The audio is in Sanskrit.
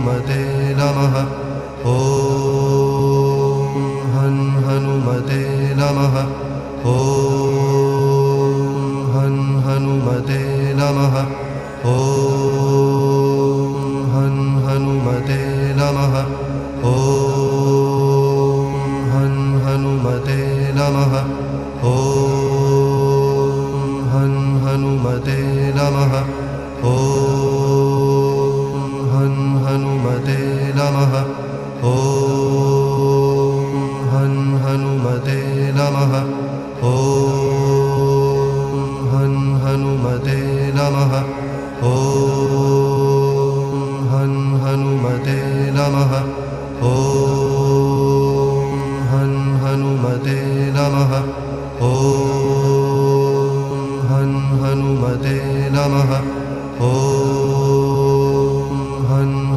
हनुमते नमः। ॐ हनुमते नमः। ॐ हनुमते नमः। ॐ हनुमते नमः। ॐ हनुमते नमः। ॐ हनुमते नमः। ॐ हनुमते नमः। ॐ हनुमते नमः। ॐ हनुमते नमः। ॐ हनुमते नमः।